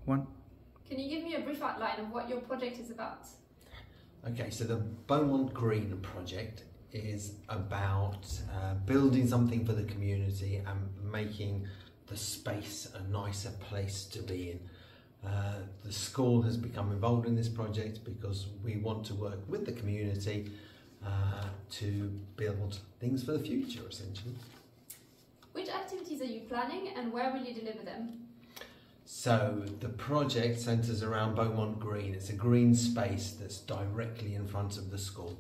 One. Can you give me a brief outline of what your project is about? Okay, so the Beaumont Green project is about building something for the community and making the space a nicer place to be in. The school has become involved in this project because we want to work with the community to build things for the future, essentially. Which activities are you planning and where will you deliver them? So the project centres around Beaumont Green. It's a green space that's directly in front of the school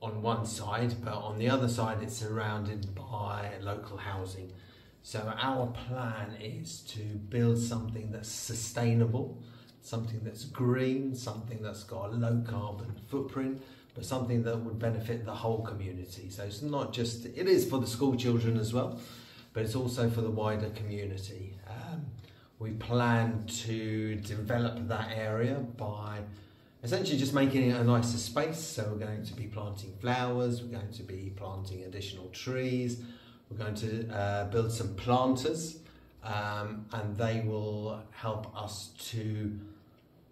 on one side, but on the other side it's surrounded by local housing. So our plan is to build something that's sustainable, something that's green, something that's got a low carbon footprint, but something that would benefit the whole community. So it's not just, it is for the school children as well, but it's also for the wider community. We plan to develop that area by essentially just making it a nicer space. So we're going to be planting flowers, we're going to be planting additional trees, we're going to build some planters, and they will help us to,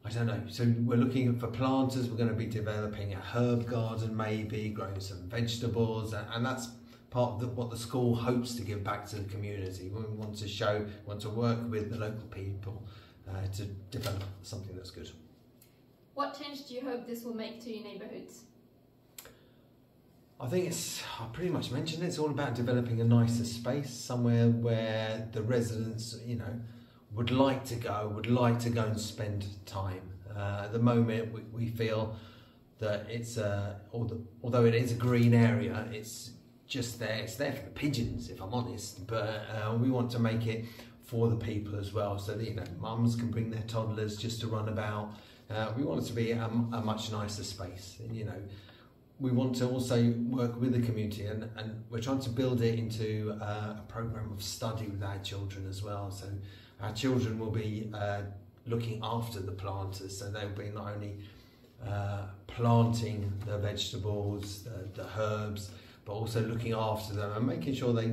I don't know, so we're looking for planters, we're going to be developing a herb garden maybe, growing some vegetables, and that's part of what the school hopes to give back to the community. We want to work with the local people to develop something that's good. What change do you hope this will make to your neighbourhoods? I think I pretty much mentioned it. It's all about developing a nicer space, somewhere where the residents, would like to go and spend time. At the moment, we feel that it's although it is a green area, it's just there. It's there for the pigeons, if I'm honest. But we want to make it for the people as well, so that mums can bring their toddlers just to run about. We want it to be a much nicer space, and we want to also work with the community, and we're trying to build it into a program of study with our children as well. So our children will be looking after the planters, so they'll be not only planting the vegetables, the herbs, but also looking after them and making sure they,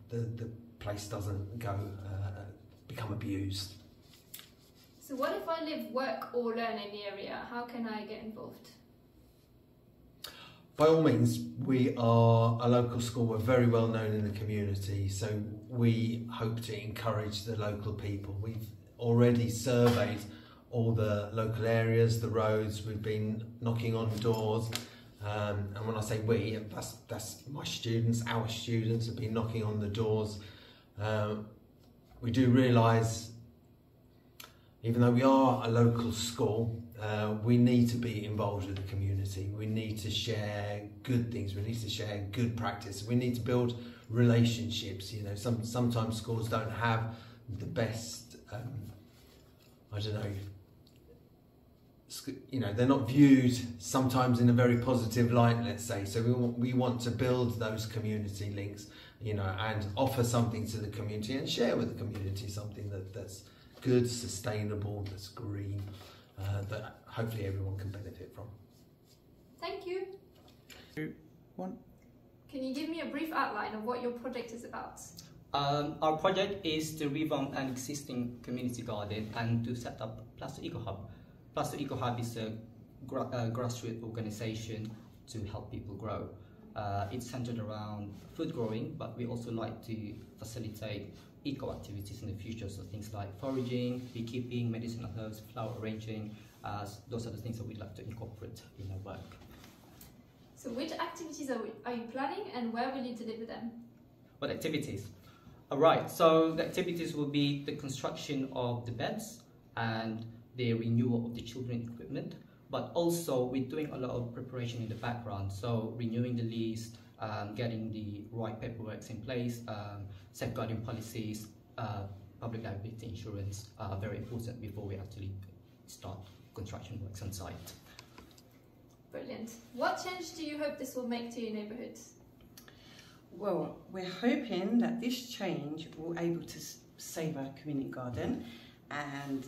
the place doesn't become abused. So what if I live, work or learn in the area? How can I get involved? By all means, we are a local school. We're very well known in the community, so we hope to encourage the local people. We've already surveyed all the local areas, the roads. We've been knocking on doors, and when I say we, that's my students. Our students have been knocking on the doors. We do realise, even though we are a local school, we need to be involved with the community. We need to share good things. We need to share good practice. We need to build relationships. Sometimes schools don't have the best, they're not viewed sometimes in a very positive light, let's say. So we want to build those community links, and offer something to the community and share with the community something that's good, sustainable, that's green, that hopefully everyone can benefit from. Thank you. 2, 1. Can you give me a brief outline of what your project is about? Our project is to revamp an existing community garden and to set up Plaistow Eco Hub. Plaistow Eco Hub is a grassroots organisation to help people grow. It's centred around food growing, but we also like to facilitate eco activities in the future, so things like foraging, beekeeping, medicinal herbs, flower arranging. Those are the things that we'd like to incorporate in our work. So which activities are you planning and where will you deliver them? What activities? Alright, so the activities will be the construction of the beds and the renewal of the children's equipment, but also we're doing a lot of preparation in the background, so renewing the lease, getting the right paperwork in place, safeguarding policies, public liability insurance are very important before we actually start construction works on site. Brilliant. What change do you hope this will make to your neighbourhoods? Well, we're hoping that this change will be able to save our community garden, and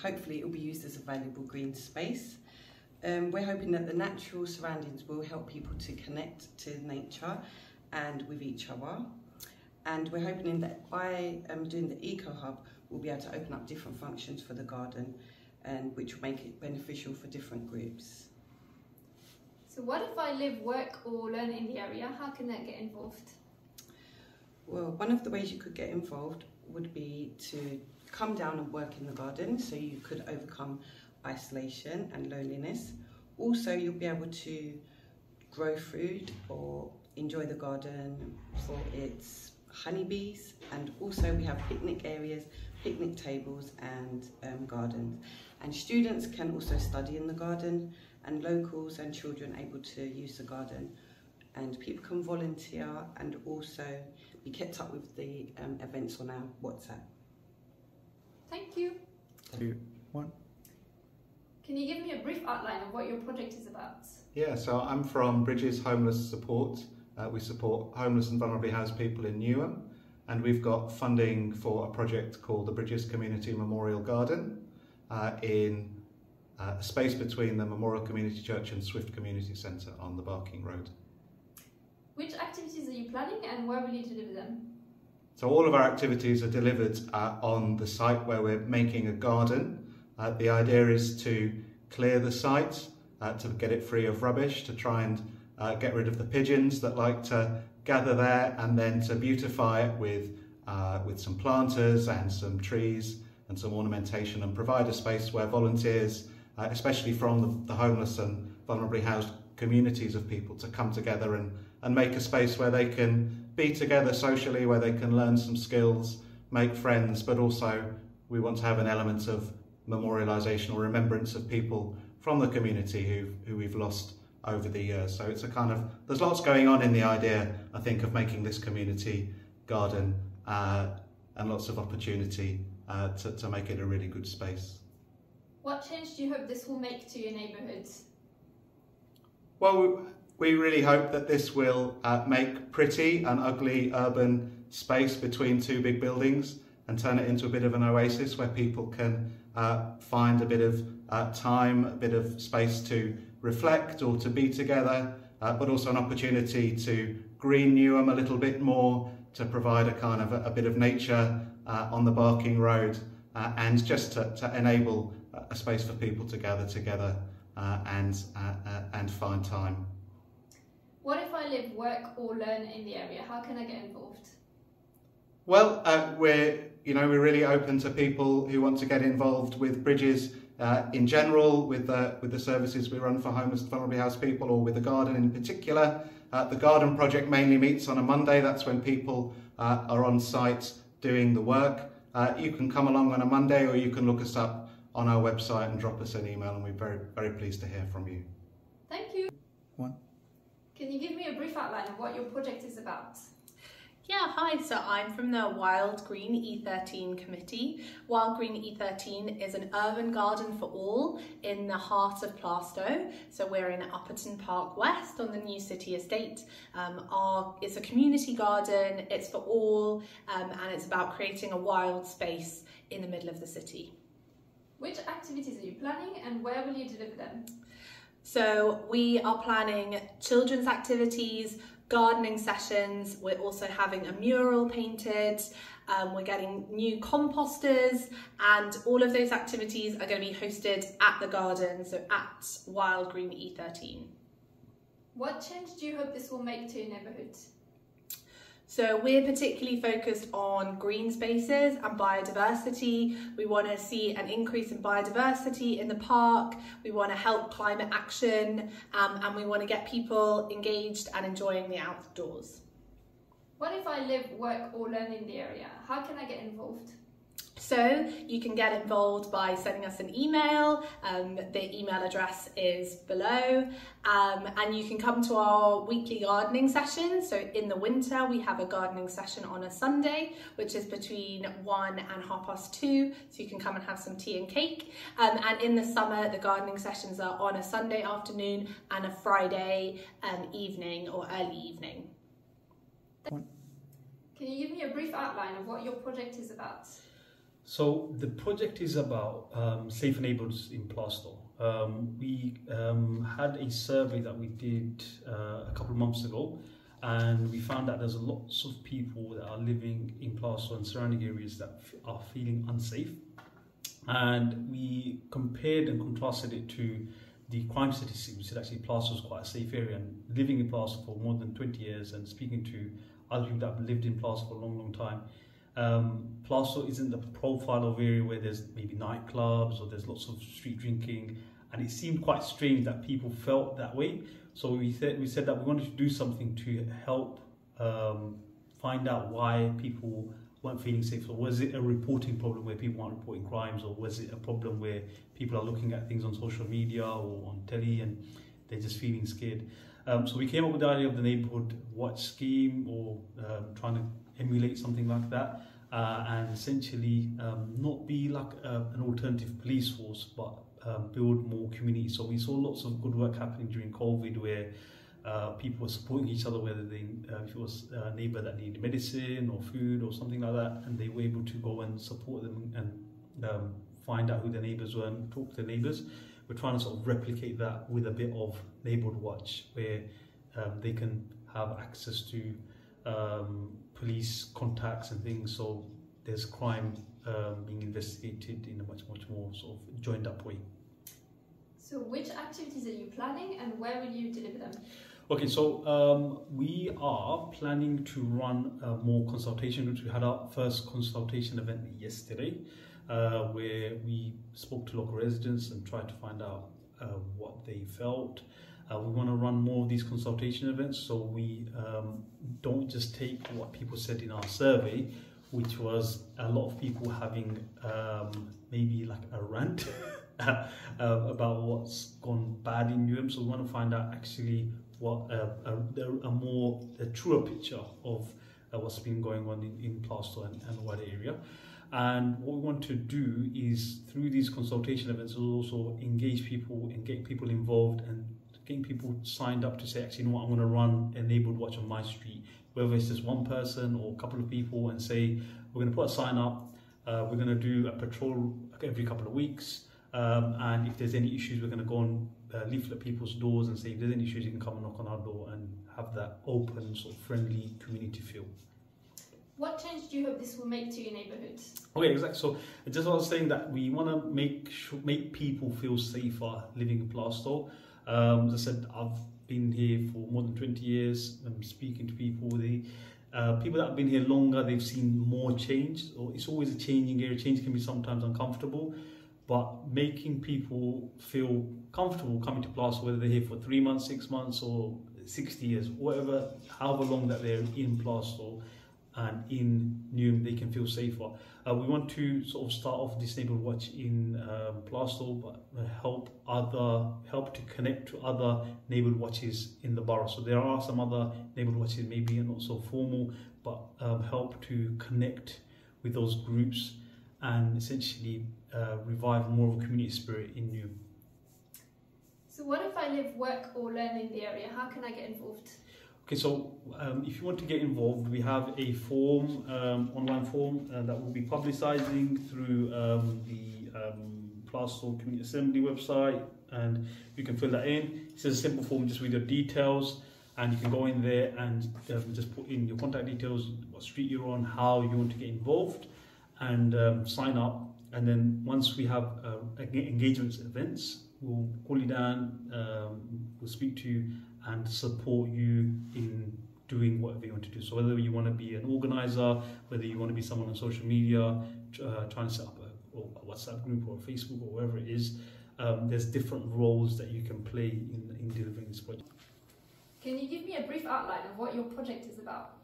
hopefully it will be used as a valuable green space. We're hoping that the natural surroundings will help people to connect to nature and with each other. And we're hoping that by doing the Eco Hub, we'll be able to open up different functions for the garden, and which will make it beneficial for different groups. So what if I live, work or learn in the area? How can I get involved? Well, one of the ways you could get involved would be to come down and work in the garden, so you could overcome isolation and loneliness. Also, you'll be able to grow food or enjoy the garden for its honeybees, and also we have picnic areas, picnic tables and gardens. And students can also study in the garden, and locals and children able to use the garden. And people can volunteer and also be kept up with the events on our WhatsApp. Thank you. 2, 1. Can you give me a brief outline of what your project is about? Yeah, so I'm from Bridges Homeless Support. We support homeless and vulnerably housed people in Newham, and we've got funding for a project called the Bridges Community Memorial Garden in a space between the Memorial Community Church and Swift Community Centre on the Barking Road. Which activities are you planning and where will you deliver them? So all of our activities are delivered on the site where we're making a garden. The idea is to clear the site, to get it free of rubbish, to try and get rid of the pigeons that like to gather there, and then to beautify it with some planters and some trees and some ornamentation, and provide a space where volunteers, especially from the homeless and vulnerably housed communities of people, to come together and make a space where they can be together socially, where they can learn some skills, make friends, but also we want to have an element of memorialisation or remembrance of people from the community who we've lost over the years. So it's a kind of, there's lots going on in the idea, I think, of making this community garden and lots of opportunity to make it a really good space. What change do you hope this will make to your neighbourhoods? Well, we really hope that this will make pretty and ugly urban space between two big buildings and turn it into a bit of an oasis where people can find a bit of time, a bit of space to reflect or to be together, but also an opportunity to green Newham a little bit more, to provide a kind of a bit of nature on the Barking Road, and just to enable a space for people to gather together and find time. What if I live, work or learn in the area? How can I get involved? Well, we're really open to people who want to get involved with Bridges in general, with the services we run for homeless and vulnerably housed people, or with the garden in particular. The garden project mainly meets on a Monday. That's when people are on site doing the work. You can come along on a Monday, or you can look us up on our website and drop us an email, and we're very, very pleased to hear from you. Thank you. 1. Can you give me a brief outline of what your project is about? Yeah, hi, so I'm from the Wild Green E13 committee. Wild Green E13 is an urban garden for all in the heart of Plaistow. So we're in Upperton Park West on the new city estate. It's a community garden, it's for all, and it's about creating a wild space in the middle of the city. Which activities are you planning and where will you deliver them? So we are planning children's activities, gardening sessions. We're also having a mural painted. We're getting new composters, and all of those activities are going to be hosted at the garden, so at Wild Green E13. What change do you hope this will make to your neighbourhood? So we're particularly focused on green spaces and biodiversity. We want to see an increase in biodiversity in the park. We want to help climate action, and we want to get people engaged and enjoying the outdoors. What if I live, work or learn in the area? How can I get involved? So you can get involved by sending us an email. The email address is below, and you can come to our weekly gardening session. So in the winter we have a gardening session on a Sunday, which is between 1 and 2:30, so you can come and have some tea and cake. And in the summer the gardening sessions are on a Sunday afternoon and a Friday evening or early evening. 1. Can you give me a brief outline of what your project is about? So the project is about safe neighbourhoods in Plaistow. We had a survey that we did a couple of months ago, and we found that there's lots of people that are living in Plaistow and surrounding areas that are feeling unsafe. And we compared and contrasted it to the crime statistics. We said actually Plaistow is quite a safe area, and living in Plaistow for more than 20 years and speaking to other people that have lived in Plaistow for a long, long time, Plaistow isn't the profile of area where there's maybe nightclubs or there's lots of street drinking, and it seemed quite strange that people felt that way. So we said that we wanted to do something to help find out why people weren't feeling safe. So was it a reporting problem where people aren't reporting crimes, or was it a problem where people are looking at things on social media or on telly and they're just feeling scared? So we came up with the idea of the neighbourhood watch scheme, or trying to emulate something like that, and essentially not be like an alternative police force, but build more community. So we saw lots of good work happening during COVID, where people were supporting each other, whether if it was a neighbour that needed medicine or food or something like that, and they were able to go and support them and find out who their neighbours were and talk to their neighbours. We're trying to sort of replicate that with a bit of neighbourhood watch, where they can have access to police contacts and things, so there's crime being investigated in a much more sort of joined up way. So which activities are you planning, and where will you deliver them? Okay, so we are planning to run more consultation groups. We had our first consultation event yesterday, where we spoke to local residents and tried to find out what they felt. We want to run more of these consultation events, so we don't just take what people said in our survey, which was a lot of people having maybe like a rant about what's gone bad in Newham. So we want to find out actually what a truer picture of what's been going on in Plaistow and wider area. And what we want to do is, through these consultation events, we'll also engage people and get people involved and getting people signed up to say, actually, you know what, I'm going to run a neighbourhood watch on my street, whether it's just one person or a couple of people, and say, we're going to put a sign up, we're going to do a patrol every couple of weeks, and if there's any issues, we're going to go and leaflet people's doors and say, if there's any issues, you can come and knock on our door, and have that open, sort of friendly community feel. What change do you hope this will make to your neighbourhoods? Okay, exactly. So just what I was saying, that we want to make people feel safer living in Plaistow. As I said, I've been here for more than 20 years. I'm speaking to people. People that have been here longer, they've seen more change. Or it's always a changing area. Change can be sometimes uncomfortable, but making people feel comfortable coming to Plaistow, whether they're here for 3 months, 6 months, or 60 years, however long that they're in Plaistow and in Newham, they can feel safer. We want to sort of start off this neighbourhood watch in Plaistow, but help to connect to other neighbourhood watches in the borough. So there are some other neighbourhood watches, maybe not so formal, but help to connect with those groups and essentially revive more of a community spirit in Newham. So what if I live, work or learn in the area? How can I get involved? Okay, so if you want to get involved, we have a form, online form that we'll be publicising through the Plaistow Community Assembly website, and you can fill that in. It's a simple form just with your details, and you can go in there and just put in your contact details, what street you're on, how you want to get involved, and sign up. And then once we have engagement events, we'll call you down, we'll speak to you and support you in doing whatever you want to do. So whether you want to be an organizer, whether you want to be someone on social media, trying to set up a WhatsApp group or a Facebook or wherever it is, there's different roles that you can play in delivering this project. Can you give me a brief outline of what your project is about?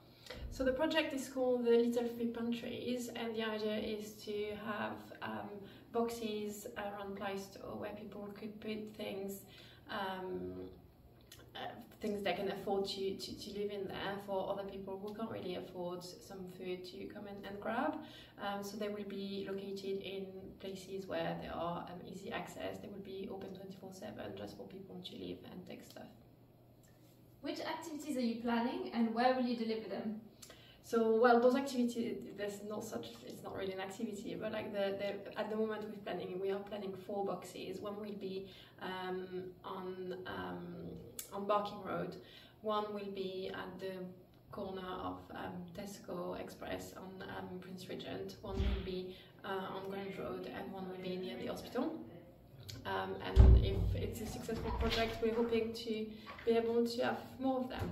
So the project is called the Little Free Pantries, and the idea is to have boxes around Plaistow where people could put things they can afford to live in there, for other people who can't really afford some food to come in and grab. So they will be located in places where there are easy access. They will be open 24/7 just for people to live and take stuff. Which activities are you planning, and where will you deliver them? So, well, those activities, there's not such, it's not really an activity, but like at the moment we are planning 4 boxes. One will be on Barking Road, One will be at the corner of Tesco Express on Prince Regent, one will be on Grange Road, and one will be near the hospital. And if it's a successful project, we're hoping to be able to have more of them.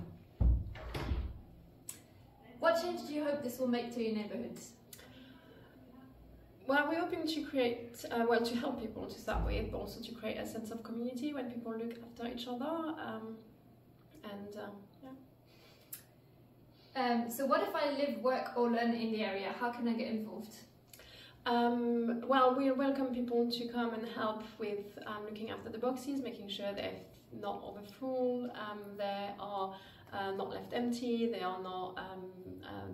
What change do you hope this will make to your neighbourhoods? Well, we're hoping to create, to help people to start with, but also to create a sense of community when people look after each other. So what if I live, work or learn in the area? How can I get involved? Well, we welcome people to come and help with looking after the boxes, making sure they're not overfull, they are not left empty, they are not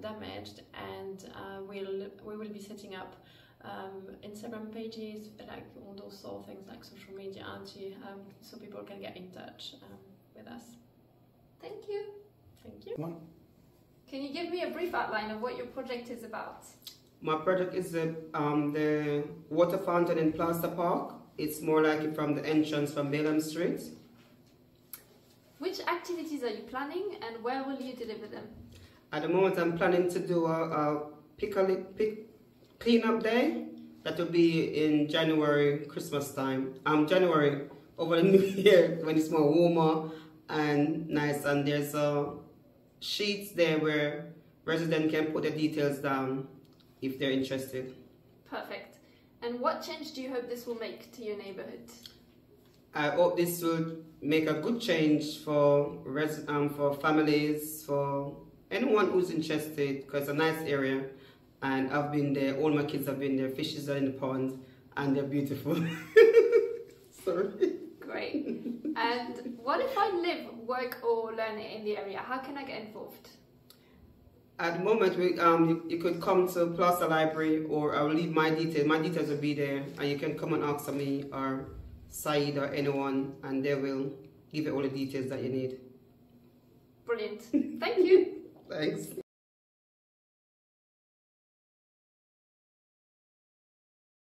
damaged, and we will be setting up Instagram pages, like all those sort of things like social media, so people can get in touch with us. Thank you. Thank you. One. Can you give me a brief outline of what your project is about? My project is the water fountain in Plaistow Park. It's more like from the entrance from Balaam Street. Which activities are you planning and where will you deliver them? At the moment I'm planning to do a clean-up day. That will be in January, Christmas time. January, over the New Year, when it's more warmer and nice, and there's sheets there where residents can put their details down if they're interested. Perfect. And what change do you hope this will make to your neighbourhood? I hope this will make a good change for families, for anyone who's interested, because it's a nice area, and I've been there, all my kids have been there, fishes are in the pond, and they're beautiful. Sorry. Great. And what if I live, work or learn in the area? How can I get involved? At the moment, you could come to Plaistow Library, or I'll leave my details. My details will be there, and you can come and ask me or Saeed or anyone, and they will give you all the details that you need. Brilliant. Thank you. Thanks.